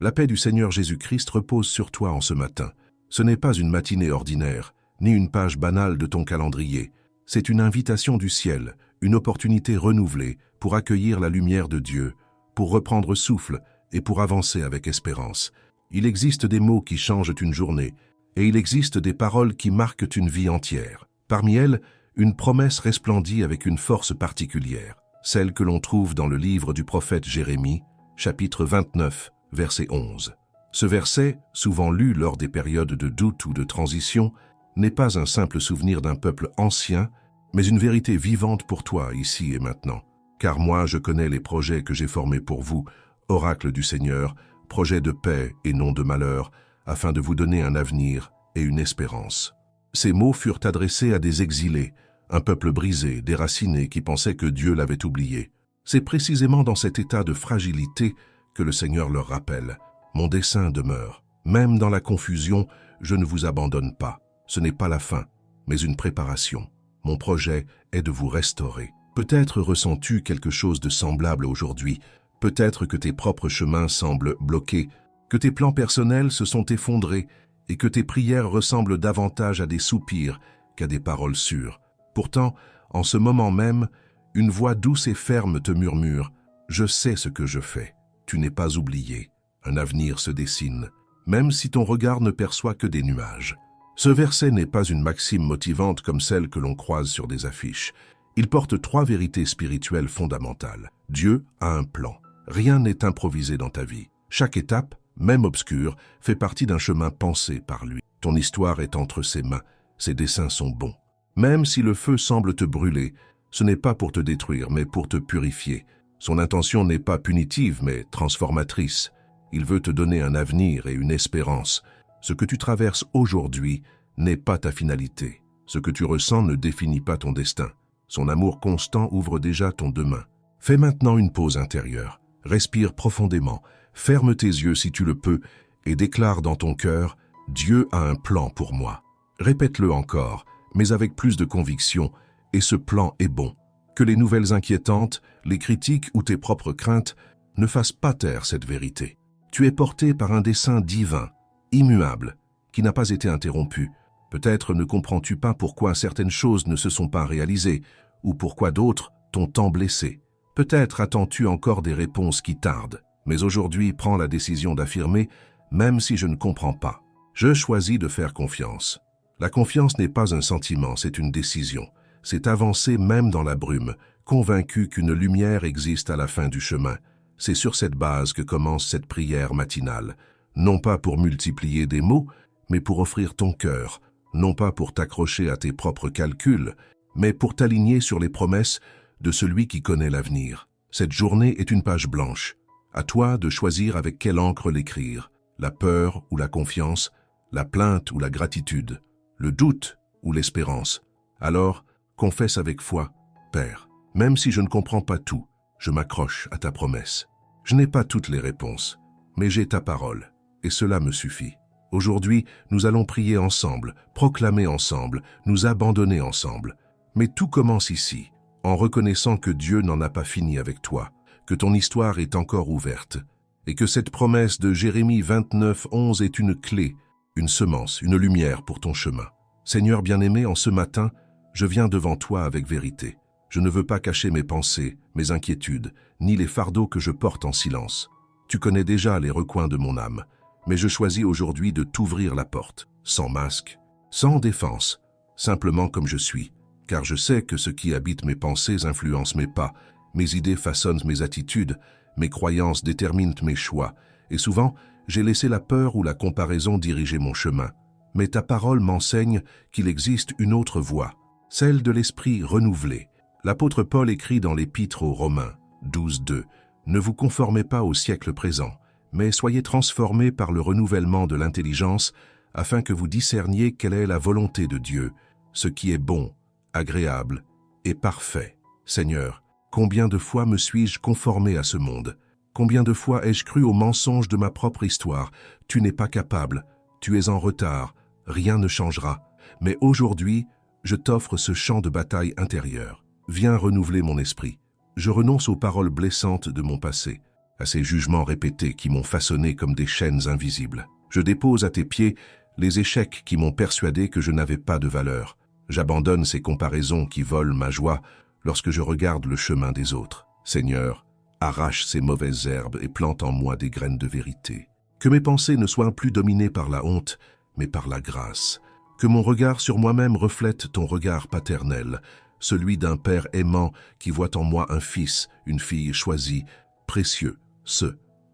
La paix du Seigneur Jésus-Christ repose sur toi en ce matin. Ce n'est pas une matinée ordinaire, ni une page banale de ton calendrier. C'est une invitation du ciel, une opportunité renouvelée pour accueillir la lumière de Dieu, pour reprendre souffle et pour avancer avec espérance. Il existe des mots qui changent une journée, et il existe des paroles qui marquent une vie entière. Parmi elles, une promesse resplendit avec une force particulière, celle que l'on trouve dans le livre du prophète Jérémie, chapitre 29, verset 11. Ce verset, souvent lu lors des périodes de doute ou de transition, n'est pas un simple souvenir d'un peuple ancien, mais une vérité vivante pour toi ici et maintenant. Car moi, je connais les projets que j'ai formés pour vous, oracle du Seigneur, projets de paix et non de malheur, afin de vous donner un avenir et une espérance. Ces mots furent adressés à des exilés, un peuple brisé, déraciné qui pensait que Dieu l'avait oublié. C'est précisément dans cet état de fragilité que le Seigneur leur rappelle. Mon dessein demeure. Même dans la confusion, je ne vous abandonne pas. Ce n'est pas la fin, mais une préparation. Mon projet est de vous restaurer. Peut-être ressens-tu quelque chose de semblable aujourd'hui. Peut-être que tes propres chemins semblent bloqués, que tes plans personnels se sont effondrés et que tes prières ressemblent davantage à des soupirs qu'à des paroles sûres. Pourtant, en ce moment même, une voix douce et ferme te murmure « Je sais ce que je fais. Tu n'es pas oublié. Un avenir se dessine, même si ton regard ne perçoit que des nuages. » Ce verset n'est pas une maxime motivante comme celle que l'on croise sur des affiches. Il porte 3 vérités spirituelles fondamentales. Dieu a un plan. Rien n'est improvisé dans ta vie. Chaque étape, même obscure, fait partie d'un chemin pensé par lui. Ton histoire est entre ses mains. Ses desseins sont bons. Même si le feu semble te brûler, ce n'est pas pour te détruire, mais pour te purifier. Son intention n'est pas punitive, mais transformatrice. Il veut te donner un avenir et une espérance. Ce que tu traverses aujourd'hui n'est pas ta finalité. Ce que tu ressens ne définit pas ton destin. Son amour constant ouvre déjà ton demain. Fais maintenant une pause intérieure. Respire profondément. Ferme tes yeux si tu le peux et déclare dans ton cœur « Dieu a un plan pour moi ». Répète-le encore, mais avec plus de conviction, et ce plan est bon. Que les nouvelles inquiétantes, les critiques ou tes propres craintes ne fassent pas taire cette vérité. Tu es porté par un dessein divin, immuable, qui n'a pas été interrompu. Peut-être ne comprends-tu pas pourquoi certaines choses ne se sont pas réalisées, ou pourquoi d'autres t'ont tant blessé. Peut-être attends-tu encore des réponses qui tardent, mais aujourd'hui prends la décision d'affirmer « même si je ne comprends pas, je choisis de faire confiance ». La confiance n'est pas un sentiment, c'est une décision. C'est avancer même dans la brume, convaincu qu'une lumière existe à la fin du chemin. C'est sur cette base que commence cette prière matinale. Non pas pour multiplier des mots, mais pour offrir ton cœur. Non pas pour t'accrocher à tes propres calculs, mais pour t'aligner sur les promesses de celui qui connaît l'avenir. Cette journée est une page blanche. À toi de choisir avec quelle encre l'écrire. La peur ou la confiance, la plainte ou la gratitude, le doute ou l'espérance. Alors, confesse avec foi, Père, même si je ne comprends pas tout, je m'accroche à ta promesse. Je n'ai pas toutes les réponses, mais j'ai ta parole, et cela me suffit. Aujourd'hui, nous allons prier ensemble, proclamer ensemble, nous abandonner ensemble. Mais tout commence ici, en reconnaissant que Dieu n'en a pas fini avec toi, que ton histoire est encore ouverte, et que cette promesse de Jérémie 29, 11 est une clé, une semence, une lumière pour ton chemin. Seigneur bien-aimé, en ce matin, je viens devant toi avec vérité. Je ne veux pas cacher mes pensées, mes inquiétudes, ni les fardeaux que je porte en silence. Tu connais déjà les recoins de mon âme, mais je choisis aujourd'hui de t'ouvrir la porte, sans masque, sans défense, simplement comme je suis, car je sais que ce qui habite mes pensées influence mes pas, mes idées façonnent mes attitudes, mes croyances déterminent mes choix, et souvent, j'ai laissé la peur ou la comparaison diriger mon chemin. Mais ta parole m'enseigne qu'il existe une autre voie, celle de l'esprit renouvelé. L'apôtre Paul écrit dans l'Épître aux Romains, 12:2, « Ne vous conformez pas au siècle présent, mais soyez transformés par le renouvellement de l'intelligence, afin que vous discerniez quelle est la volonté de Dieu, ce qui est bon, agréable et parfait. Seigneur, combien de fois me suis-je conformé à ce monde? Combien de fois ai-je cru aux mensonges de ma propre histoire? Tu n'es pas capable, tu es en retard, rien ne changera. Mais aujourd'hui, je t'offre ce champ de bataille intérieur. Viens renouveler mon esprit. Je renonce aux paroles blessantes de mon passé. à ces jugements répétés qui m'ont façonné comme des chaînes invisibles. Je dépose à tes pieds les échecs qui m'ont persuadé que je n'avais pas de valeur. J'abandonne ces comparaisons qui volent ma joie lorsque je regarde le chemin des autres. Seigneur, arrache ces mauvaises herbes et plante en moi des graines de vérité. Que mes pensées ne soient plus dominées par la honte, mais par la grâce. Que mon regard sur moi-même reflète ton regard paternel, celui d'un père aimant qui voit en moi un fils, une fille choisie, précieux,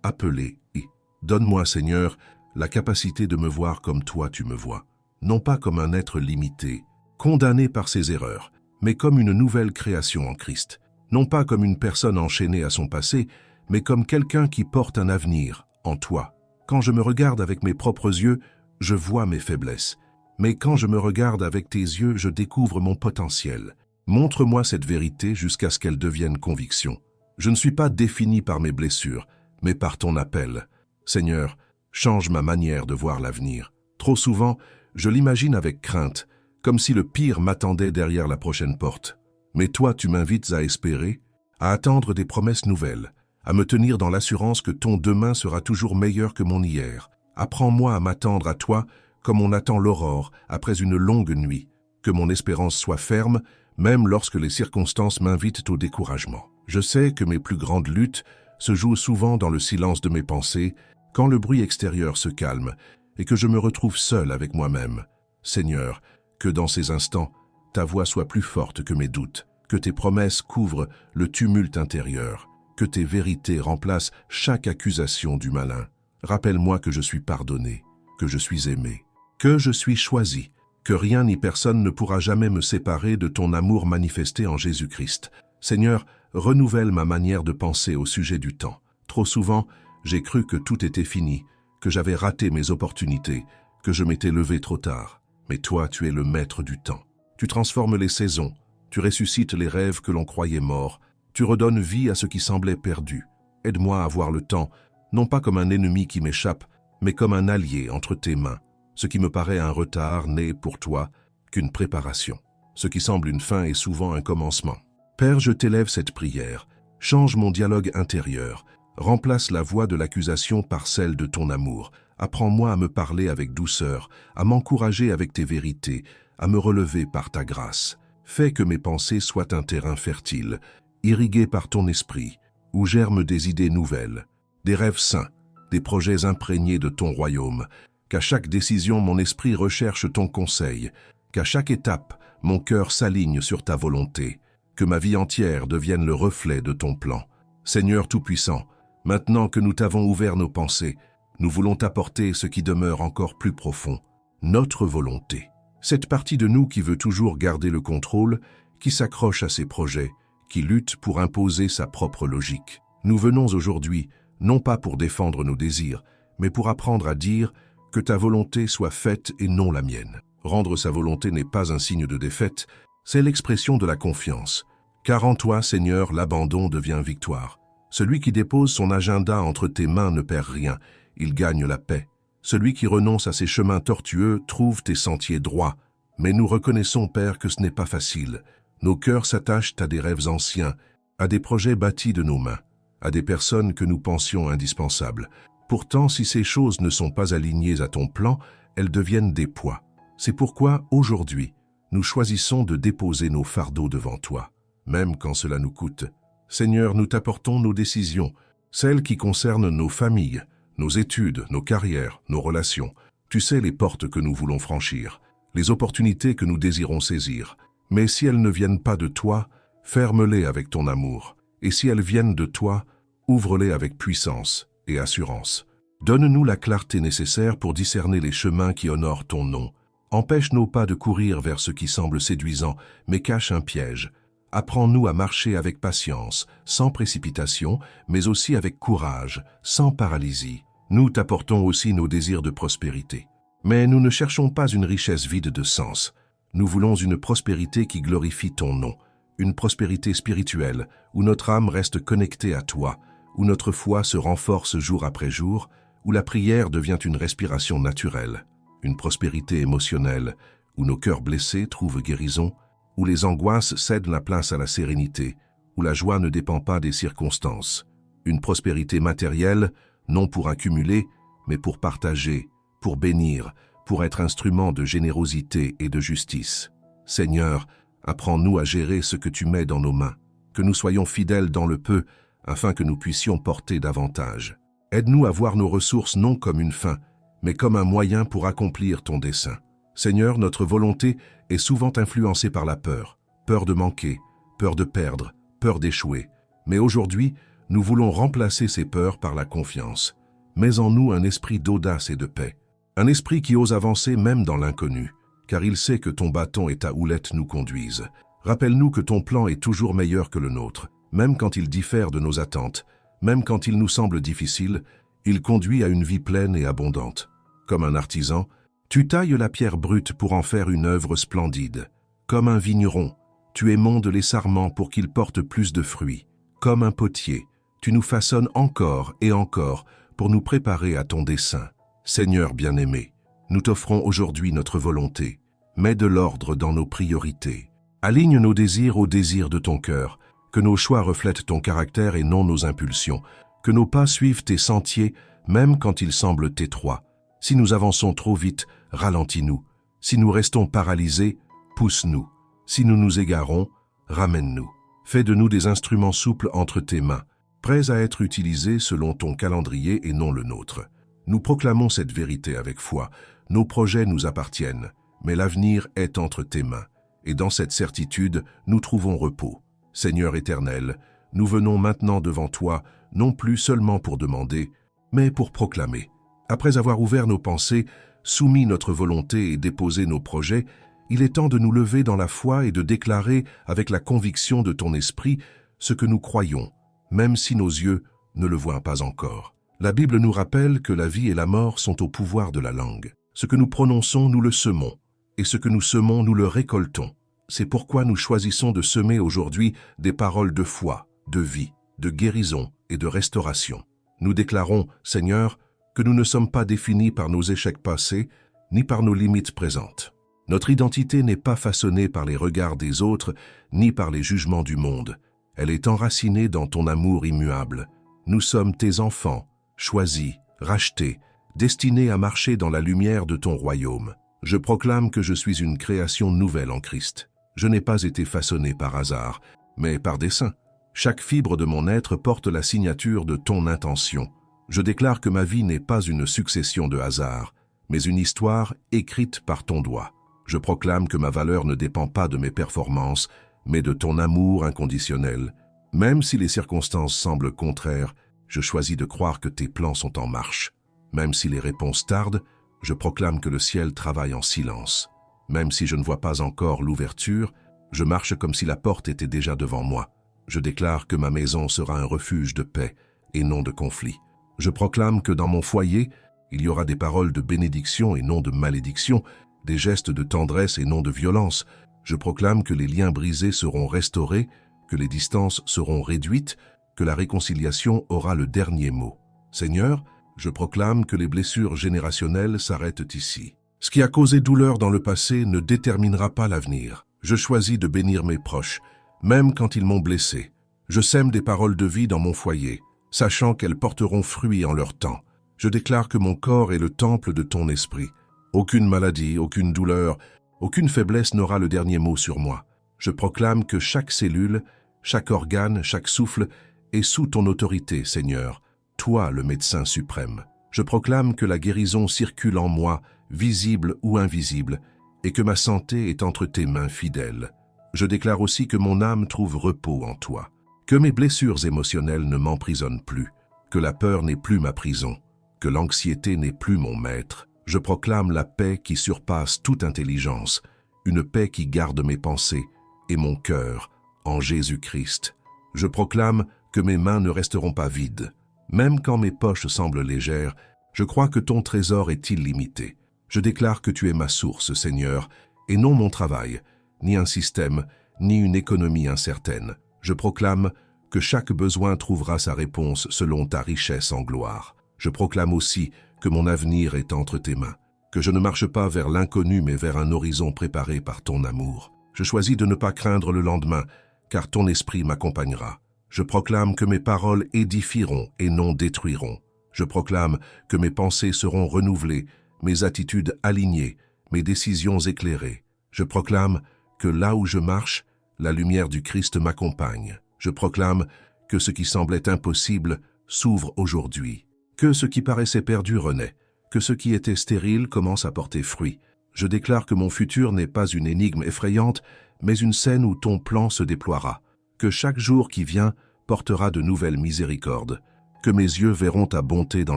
appelé et. Donne-moi, Seigneur, la capacité de me voir comme toi tu me vois, non pas comme un être limité, condamné par ses erreurs, mais comme une nouvelle création en Christ, non pas comme une personne enchaînée à son passé, mais comme quelqu'un qui porte un avenir en toi. Quand je me regarde avec mes propres yeux, je vois mes faiblesses, mais quand je me regarde avec tes yeux, je découvre mon potentiel. Montre-moi cette vérité jusqu'à ce qu'elle devienne conviction. Je ne suis pas défini par mes blessures, mais par ton appel. Seigneur, change ma manière de voir l'avenir. Trop souvent, je l'imagine avec crainte, comme si le pire m'attendait derrière la prochaine porte. Mais toi, tu m'invites à espérer, à attendre des promesses nouvelles, à me tenir dans l'assurance que ton demain sera toujours meilleur que mon hier. Apprends-moi à m'attendre à toi comme on attend l'aurore après une longue nuit, que mon espérance soit ferme, même lorsque les circonstances m'invitent au découragement. Je sais que mes plus grandes luttes se jouent souvent dans le silence de mes pensées, quand le bruit extérieur se calme et que je me retrouve seul avec moi-même. Seigneur, que dans ces instants, ta voix soit plus forte que mes doutes, que tes promesses couvrent le tumulte intérieur, que tes vérités remplacent chaque accusation du malin. Rappelle-moi que je suis pardonné, que je suis aimé, que je suis choisi, que rien ni personne ne pourra jamais me séparer de ton amour manifesté en Jésus-Christ. Seigneur, renouvelle ma manière de penser au sujet du temps. Trop souvent, j'ai cru que tout était fini, que j'avais raté mes opportunités, que je m'étais levé trop tard. Mais toi, tu es le maître du temps. Tu transformes les saisons, tu ressuscites les rêves que l'on croyait morts, tu redonnes vie à ce qui semblait perdu. Aide-moi à voir le temps, non pas comme un ennemi qui m'échappe, mais comme un allié entre tes mains. Ce qui me paraît un retard n'est pour toi qu'une préparation. Ce qui semble une fin est souvent un commencement. Père, je t'élève cette prière. Change mon dialogue intérieur. Remplace la voix de l'accusation par celle de ton amour. Apprends-moi à me parler avec douceur, à m'encourager avec tes vérités, à me relever par ta grâce. Fais que mes pensées soient un terrain fertile, irrigué par ton esprit, où germent des idées nouvelles, des rêves sains, des projets imprégnés de ton royaume. Qu'à chaque décision, mon esprit recherche ton conseil, qu'à chaque étape, mon cœur s'aligne sur ta volonté, que ma vie entière devienne le reflet de ton plan. Seigneur Tout-Puissant, maintenant que nous t'avons ouvert nos pensées, nous voulons t'apporter ce qui demeure encore plus profond, notre volonté. Cette partie de nous qui veut toujours garder le contrôle, qui s'accroche à ses projets, qui lutte pour imposer sa propre logique. Nous venons aujourd'hui, non pas pour défendre nos désirs, mais pour apprendre à dire que ta volonté soit faite et non la mienne. Rendre sa volonté n'est pas un signe de défaite, c'est l'expression de la confiance. Car en toi, Seigneur, l'abandon devient victoire. Celui qui dépose son agenda entre tes mains ne perd rien, il gagne la paix. Celui qui renonce à ses chemins tortueux trouve tes sentiers droits. Mais nous reconnaissons, Père, que ce n'est pas facile. Nos cœurs s'attachent à des rêves anciens, à des projets bâtis de nos mains, à des personnes que nous pensions indispensables. Pourtant, si ces choses ne sont pas alignées à ton plan, elles deviennent des poids. C'est pourquoi, aujourd'hui, nous choisissons de déposer nos fardeaux devant toi, même quand cela nous coûte. Seigneur, nous t'apportons nos décisions, celles qui concernent nos familles, nos études, nos carrières, nos relations. Tu sais les portes que nous voulons franchir, les opportunités que nous désirons saisir. Mais si elles ne viennent pas de toi, ferme-les avec ton amour. Et si elles viennent de toi, ouvre-les avec puissance et assurance. Donne-nous la clarté nécessaire pour discerner les chemins qui honorent ton nom. Empêche nos pas de courir vers ce qui semble séduisant, mais cache un piège. Apprends-nous à marcher avec patience, sans précipitation, mais aussi avec courage, sans paralysie. Nous t'apportons aussi nos désirs de prospérité. Mais nous ne cherchons pas une richesse vide de sens. Nous voulons une prospérité qui glorifie ton nom, une prospérité spirituelle, où notre âme reste connectée à toi, où notre foi se renforce jour après jour, où la prière devient une respiration naturelle, une prospérité émotionnelle, où nos cœurs blessés trouvent guérison, où les angoisses cèdent la place à la sérénité, où la joie ne dépend pas des circonstances. une prospérité matérielle, non pour accumuler, mais pour partager, pour bénir, pour être instrument de générosité et de justice. Seigneur, apprends-nous à gérer ce que tu mets dans nos mains, que nous soyons fidèles dans le peu, afin que nous puissions porter davantage. Aide-nous à voir nos ressources non comme une fin, mais comme un moyen pour accomplir ton dessein. Seigneur, notre volonté est souvent influencée par la peur, peur de manquer, peur de perdre, peur d'échouer. Mais aujourd'hui, nous voulons remplacer ces peurs par la confiance. Mets en nous un esprit d'audace et de paix, un esprit qui ose avancer même dans l'inconnu, car il sait que ton bâton et ta houlette nous conduisent. Rappelle-nous que ton plan est toujours meilleur que le nôtre, même quand il diffère de nos attentes, même quand il nous semble difficile, il conduit à une vie pleine et abondante. Comme un artisan, tu tailles la pierre brute pour en faire une œuvre splendide. Comme un vigneron, tu émondes les sarments pour qu'ils portent plus de fruits. Comme un potier, tu nous façonnes encore et encore pour nous préparer à ton dessein. Seigneur bien-aimé, nous t'offrons aujourd'hui notre volonté. Mets de l'ordre dans nos priorités. Aligne nos désirs aux désirs de ton cœur, que nos choix reflètent ton caractère et non nos impulsions, que nos pas suivent tes sentiers, même quand ils semblent étroits. Si nous avançons trop vite, ralentis-nous. Si nous restons paralysés, pousse-nous. Si nous nous égarons, ramène-nous. Fais de nous des instruments souples entre tes mains, prêts à être utilisés selon ton calendrier et non le nôtre. Nous proclamons cette vérité avec foi. Nos projets nous appartiennent, mais l'avenir est entre tes mains. Et dans cette certitude, nous trouvons repos. Seigneur éternel, nous venons maintenant devant toi, non plus seulement pour demander, mais pour proclamer. Après avoir ouvert nos pensées, soumis notre volonté et déposé nos projets, il est temps de nous lever dans la foi et de déclarer avec la conviction de ton esprit ce que nous croyons, même si nos yeux ne le voient pas encore. La Bible nous rappelle que la vie et la mort sont au pouvoir de la langue. Ce que nous prononçons, nous le semons, et ce que nous semons, nous le récoltons. C'est pourquoi nous choisissons de semer aujourd'hui des paroles de foi, de vie, de guérison et de restauration. Nous déclarons, Seigneur, que nous ne sommes pas définis par nos échecs passés, ni par nos limites présentes. Notre identité n'est pas façonnée par les regards des autres, ni par les jugements du monde. Elle est enracinée dans ton amour immuable. Nous sommes tes enfants, choisis, rachetés, destinés à marcher dans la lumière de ton royaume. Je proclame que je suis une création nouvelle en Christ. Je n'ai pas été façonné par hasard, mais par dessein. Chaque fibre de mon être porte la signature de ton intention. Je déclare que ma vie n'est pas une succession de hasards, mais une histoire écrite par ton doigt. Je proclame que ma valeur ne dépend pas de mes performances, mais de ton amour inconditionnel. Même si les circonstances semblent contraires, je choisis de croire que tes plans sont en marche. Même si les réponses tardent, je proclame que le ciel travaille en silence. Même si je ne vois pas encore l'ouverture, je marche comme si la porte était déjà devant moi. Je déclare que ma maison sera un refuge de paix et non de conflit. Je proclame que dans mon foyer, il y aura des paroles de bénédiction et non de malédiction, des gestes de tendresse et non de violence. Je proclame que les liens brisés seront restaurés, que les distances seront réduites, que la réconciliation aura le dernier mot. Seigneur, je proclame que les blessures générationnelles s'arrêtent ici. Ce qui a causé douleur dans le passé ne déterminera pas l'avenir. Je choisis de bénir mes proches, même quand ils m'ont blessé. Je sème des paroles de vie dans mon foyer, sachant qu'elles porteront fruit en leur temps. Je déclare que mon corps est le temple de ton esprit. Aucune maladie, aucune douleur, aucune faiblesse n'aura le dernier mot sur moi. Je proclame que chaque cellule, chaque organe, chaque souffle est sous ton autorité, Seigneur, toi le médecin suprême. Je proclame que la guérison circule en moi, visible ou invisible, et que ma santé est entre tes mains fidèles. Je déclare aussi que mon âme trouve repos en toi, que mes blessures émotionnelles ne m'emprisonnent plus, que la peur n'est plus ma prison, que l'anxiété n'est plus mon maître. Je proclame la paix qui surpasse toute intelligence, une paix qui garde mes pensées et mon cœur en Jésus-Christ. Je proclame que mes mains ne resteront pas vides. Même quand mes poches semblent légères, je crois que ton trésor est illimité. Je déclare que tu es ma source, Seigneur, et non mon travail, ni un système, ni une économie incertaine. Je proclame que chaque besoin trouvera sa réponse selon ta richesse en gloire. Je proclame aussi que mon avenir est entre tes mains, que je ne marche pas vers l'inconnu mais vers un horizon préparé par ton amour. Je choisis de ne pas craindre le lendemain, car ton esprit m'accompagnera. Je proclame que mes paroles édifieront et non détruiront. Je proclame que mes pensées seront renouvelées, mes attitudes alignées, mes décisions éclairées. Je proclame que là où je marche, la lumière du Christ m'accompagne. Je proclame que ce qui semblait impossible s'ouvre aujourd'hui, que ce qui paraissait perdu renaît, que ce qui était stérile commence à porter fruit. Je déclare que mon futur n'est pas une énigme effrayante, mais une scène où ton plan se déploiera, que chaque jour qui vient portera de nouvelles miséricordes, que mes yeux verront ta bonté dans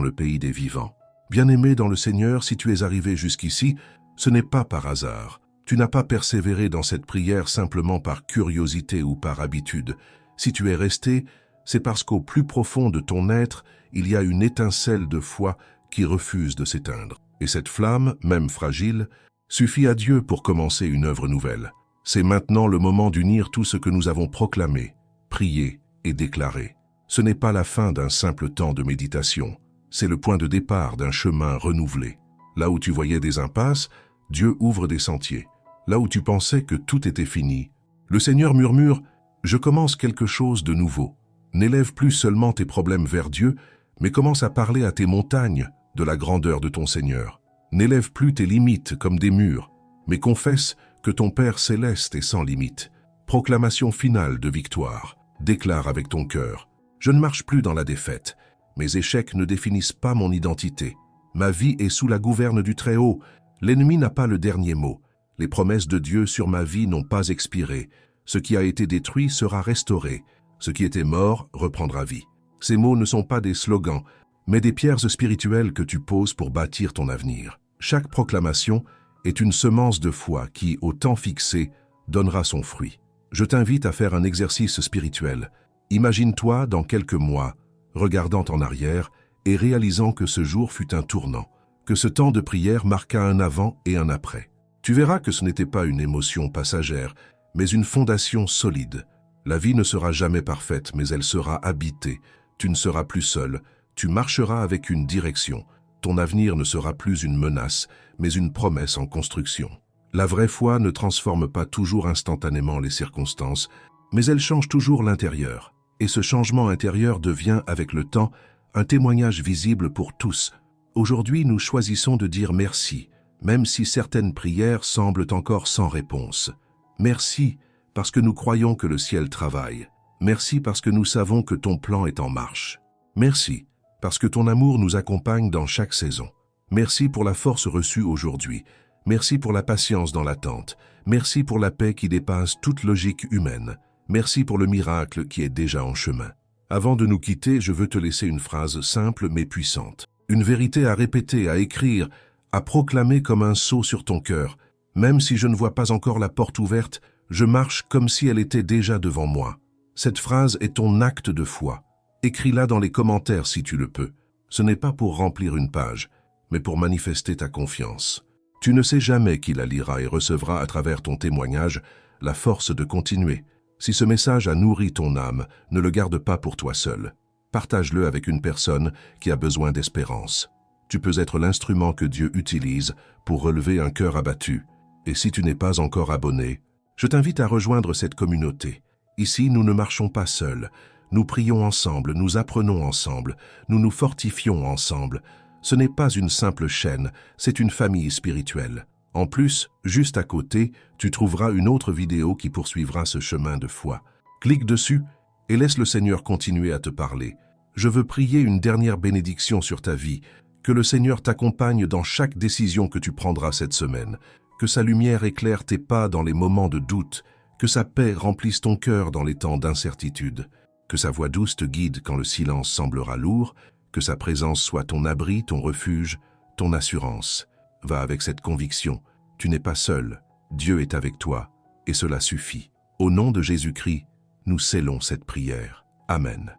le pays des vivants. Bien-aimé dans le Seigneur, si tu es arrivé jusqu'ici, ce n'est pas par hasard. Tu n'as pas persévéré dans cette prière simplement par curiosité ou par habitude. Si tu es resté, c'est parce qu'au plus profond de ton être, il y a une étincelle de foi qui refuse de s'éteindre. Et cette flamme, même fragile, suffit à Dieu pour commencer une œuvre nouvelle. C'est maintenant le moment d'unir tout ce que nous avons proclamé, prié et déclaré. Ce n'est pas la fin d'un simple temps de méditation, c'est le point de départ d'un chemin renouvelé. Là où tu voyais des impasses, Dieu ouvre des sentiers. Là où tu pensais que tout était fini, le Seigneur murmure « Je commence quelque chose de nouveau ». N'élève plus seulement tes problèmes vers Dieu, mais commence à parler à tes montagnes de la grandeur de ton Seigneur. N'élève plus tes limites comme des murs, mais confesse que ton Père céleste est sans limite. Proclamation finale de victoire. Déclare avec ton cœur « Je ne marche plus dans la défaite. Mes échecs ne définissent pas mon identité. Ma vie est sous la gouverne du Très-Haut. L'ennemi n'a pas le dernier mot. Les promesses de Dieu sur ma vie n'ont pas expiré. Ce qui a été détruit sera restauré. Ce qui était mort reprendra vie. » Ces mots ne sont pas des slogans, mais des pierres spirituelles que tu poses pour bâtir ton avenir. Chaque proclamation est une semence de foi qui, au temps fixé, donnera son fruit. Je t'invite à faire un exercice spirituel. Imagine-toi dans quelques mois, regardant en arrière et réalisant que ce jour fut un tournant, que ce temps de prière marqua un avant et un après. Tu verras que ce n'était pas une émotion passagère, mais une fondation solide. La vie ne sera jamais parfaite, mais elle sera habitée. Tu ne seras plus seul, tu marcheras avec une direction. Ton avenir ne sera plus une menace, mais une promesse en construction. La vraie foi ne transforme pas toujours instantanément les circonstances, mais elle change toujours l'intérieur. Et ce changement intérieur devient, avec le temps, un témoignage visible pour tous. Aujourd'hui, nous choisissons de dire merci, même si certaines prières semblent encore sans réponse. Merci parce que nous croyons que le ciel travaille. Merci parce que nous savons que ton plan est en marche. Merci parce que ton amour nous accompagne dans chaque saison. Merci pour la force reçue aujourd'hui. Merci pour la patience dans l'attente. Merci pour la paix qui dépasse toute logique humaine. Merci pour le miracle qui est déjà en chemin. Avant de nous quitter, je veux te laisser une phrase simple mais puissante. Une vérité à répéter, à écrire, à proclamer comme un sceau sur ton cœur. Même si je ne vois pas encore la porte ouverte, je marche comme si elle était déjà devant moi. Cette phrase est ton acte de foi. Écris-la dans les commentaires si tu le peux. Ce n'est pas pour remplir une page, mais pour manifester ta confiance. Tu ne sais jamais qui la lira et recevra à travers ton témoignage la force de continuer. Si ce message a nourri ton âme, ne le garde pas pour toi seul. Partage-le avec une personne qui a besoin d'espérance. Tu peux être l'instrument que Dieu utilise pour relever un cœur abattu. Et si tu n'es pas encore abonné, je t'invite à rejoindre cette communauté. Ici, nous ne marchons pas seuls. Nous prions ensemble, nous apprenons ensemble, nous nous fortifions ensemble. Ce n'est pas une simple chaîne, c'est une famille spirituelle. En plus, juste à côté, tu trouveras une autre vidéo qui poursuivra ce chemin de foi. Clique dessus et laisse le Seigneur continuer à te parler. Je veux prier une dernière bénédiction sur ta vie, que le Seigneur t'accompagne dans chaque décision que tu prendras cette semaine, que sa lumière éclaire tes pas dans les moments de doute, que sa paix remplisse ton cœur dans les temps d'incertitude, que sa voix douce te guide quand le silence semblera lourd, que sa présence soit ton abri, ton refuge, ton assurance. Va avec cette conviction, tu n'es pas seul, Dieu est avec toi, et cela suffit. Au nom de Jésus-Christ, nous scellons cette prière. Amen.